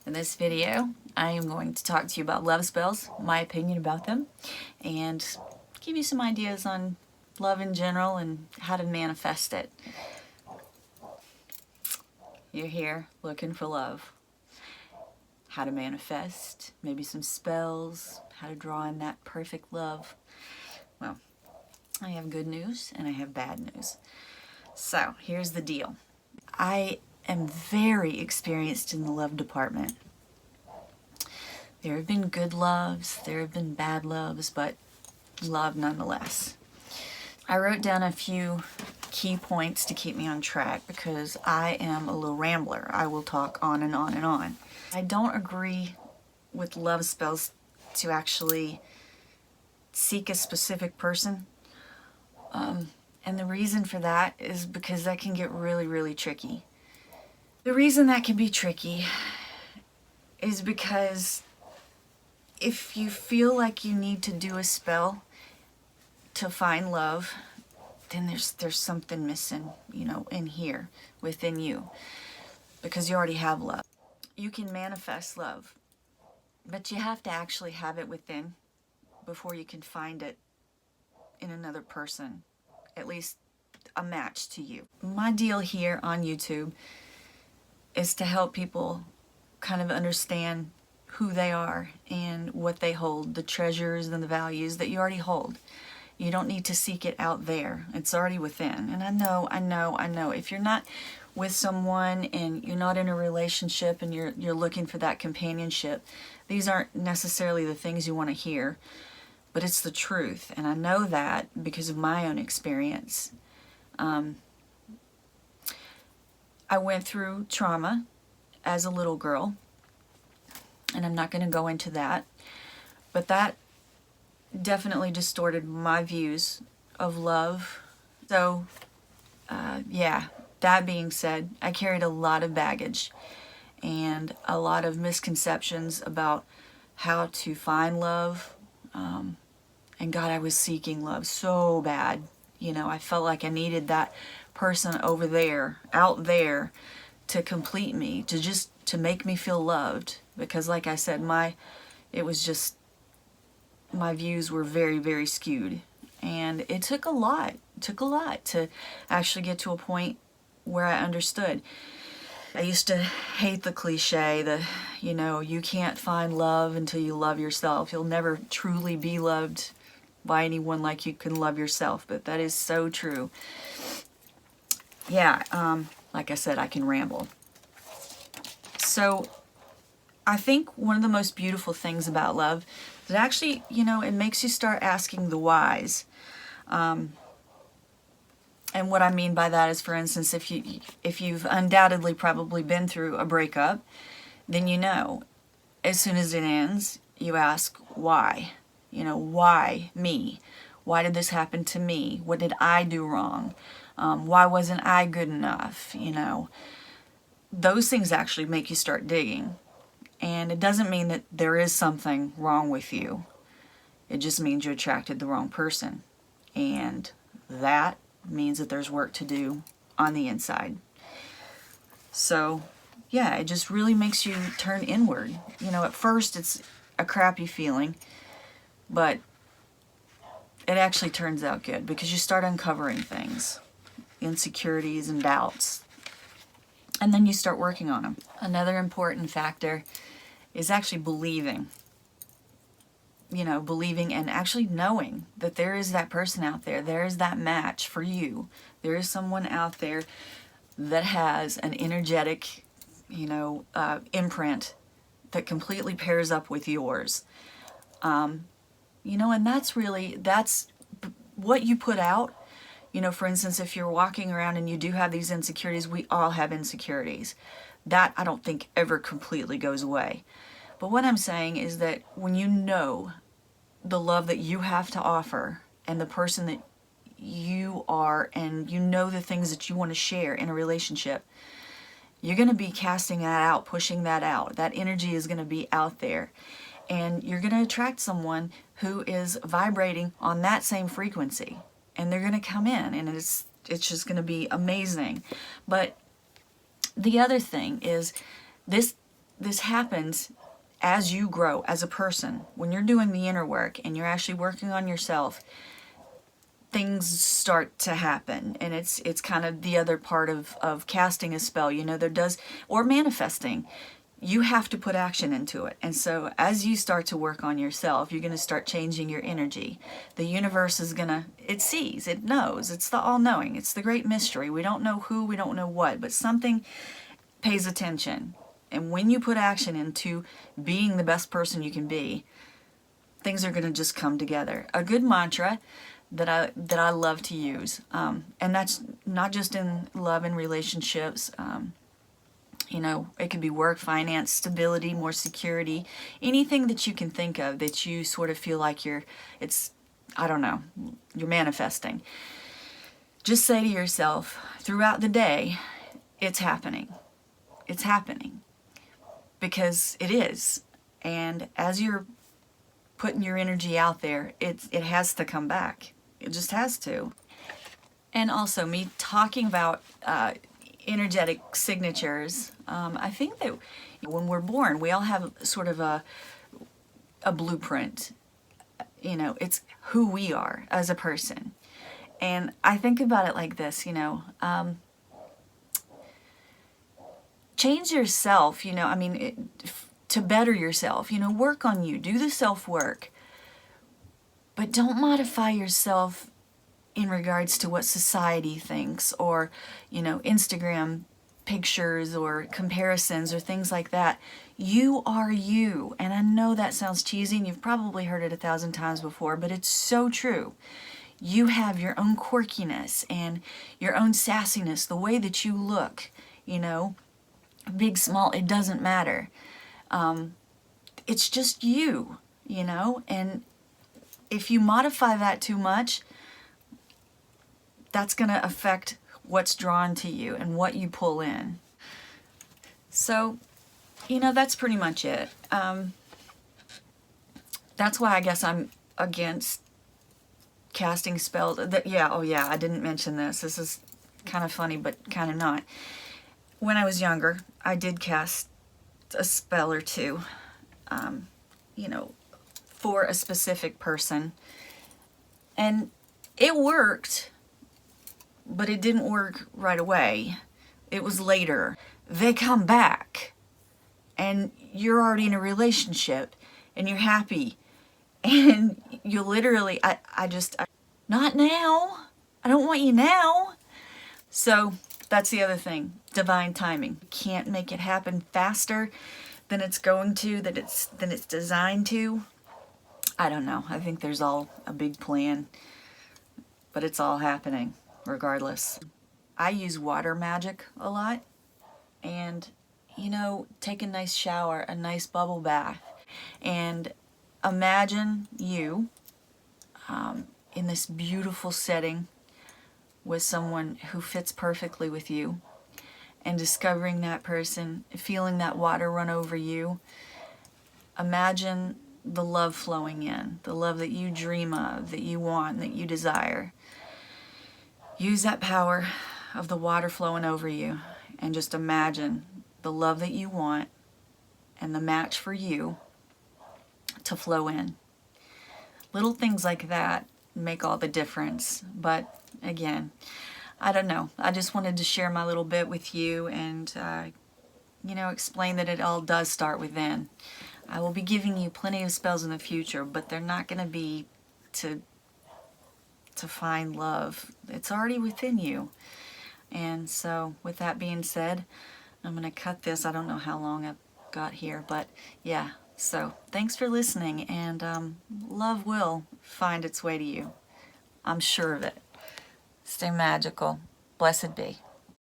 In this video, I am going to talk to you about love spells, my opinion about them, and give you some ideas on love in general and how to manifest it. You're here looking for love. How to manifest, maybe some spells, how to draw in that perfect love. Well, I have good news and I have bad news. So, here's the deal. I am very experienced in the love department. There have been good loves, there have been bad loves, but love nonetheless. I wrote down a few key points to keep me on track because I am a little rambler. I will talk on and on and on. I don't agree with love spells to actually seek a specific person. And the reason for that is because that can get really, really tricky. The reason that can be tricky is because if you feel like you need to do a spell to find love, then there's something missing, in here, within you, because you already have love. You can manifest love, but you have to actually have it within before you can find it in another person, at least a match to you. My deal here on YouTube is to help people kind of understand who they are and what they hold, the treasures and the values that you already hold. You don't need to seek it out there. It's already within. And I know. If you're not with someone and you're not in a relationship and you're looking for that companionship, these aren't necessarily the things you want to hear, but it's the truth. And I know that because of my own experience. I went through trauma as a little girl, and I'm not going to go into that, but that definitely distorted my views of love. So, that being said, I carried a lot of baggage and a lot of misconceptions about how to find love. And God, I was seeking love so bad. I felt like I needed that person over there, out there, to complete me, to make me feel loved. Because like I said, my views were very, very skewed. And it took a lot to actually get to a point where I understood. I used to hate the cliche, you can't find love until you love yourself. You'll never truly be loved by anyone like you can love yourself. But that is so true. Like I said, I can ramble. So I think one of the most beautiful things about love is that actually, it makes you start asking the whys. And what I mean by that is, for instance, if you've undoubtedly probably been through a breakup, then as soon as it ends, you ask why. Why me? Why did this happen to me? What did I do wrong? Why wasn't I good enough? Those things actually make you start digging. And it doesn't mean that there is something wrong with you. It just means you attracted the wrong person. And that means that there's work to do on the inside. So, it just really makes you turn inward. At first it's a crappy feeling, but it actually turns out good because you start uncovering things, insecurities and doubts, and then you start working on them. Another important factor is actually believing. Believing and actually knowing that there is that person out there. There is that match for you. There is someone out there that has an energetic, imprint that completely pairs up with yours. And that's what you put out. For instance, if you're walking around and you do have these insecurities, we all have insecurities. That I don't think ever completely goes away. But what I'm saying is that when you know the love that you have to offer and the person that you are, and the things that you want to share in a relationship, you're going to be casting that out, pushing that out. That energy is going to be out there. And you're going to attract someone who is vibrating on that same frequency. And they're going to come in, and it's just going to be amazing. But the other thing is, this this happens as you grow as a person. When you're doing the inner work and you're actually working on yourself, things start to happen. And it's kind of the other part of casting a spell, you know, or manifesting. You have to put action into it. And so as you start to work on yourself, you're going to start changing your energy. The universe is going to, it sees, it knows, it's the all-knowing, it's the great mystery. We don't know who, we don't know what, but something pays attention. And when you put action into being the best person you can be, things are going to just come together. A good mantra that I love to use, and that's not just in love and relationships, you know, it could be work, finance, stability, more security, anything that you can think of that you sort of feel like you're manifesting. Just say to yourself throughout the day, it's happening. It's happening. Because it is. And as you're putting your energy out there, it has to come back. It just has to. And also, me talking about energetic signatures, I think that when we're born, we all have sort of a blueprint. You know, it's who we are as a person. And I think about it like this, you know, change yourself, you know, I mean, to better yourself, you know, work on you, do the self-work, but don't modify yourself in regards to what society thinks, or, you know, Instagram pictures or comparisons or things like that. You are you. And I know that sounds cheesy and you've probably heard it 1,000 times before, but it's so true. You have your own quirkiness and your own sassiness, the way that you look, you know, big, small, it doesn't matter. It's just you, you know, and if you modify that too much, that's going to affect what's drawn to you and what you pull in. So, you know, that's pretty much it. That's why I guess I'm against casting spells. I didn't mention this. This is kind of funny, but kind of not. When I was younger, I did cast a spell or two, you know, for a specific person. And it worked, but it didn't work right away. It was later. They come back, and you're already in a relationship, and you're happy. And you literally, not now. I don't want you now. So that's the other thing, divine timing. You can't make it happen faster than it's going to, than it's designed to. I don't know. I think there's all a big plan, but it's all happening regardless. I use water magic a lot, and, you know, take a nice shower, a nice bubble bath, and imagine you in this beautiful setting with someone who fits perfectly with you, and discovering that person, feeling that water run over you. Imagine the love flowing in, the love that you dream of, that you want, that you desire. Use that power of the water flowing over you, and just imagine the love that you want and the match for you to flow in. Little things like that make all the difference. But again, I don't know. I just wanted to share my little bit with you and, you know, explain that it all does start within. I will be giving you plenty of spells in the future, but they're not going to be to find love. It's already within you. And so with that being said, I'm going to cut this. I don't know how long I've got here, but yeah. So thanks for listening, and love will find its way to you. I'm sure of it. Stay magical. Blessed be.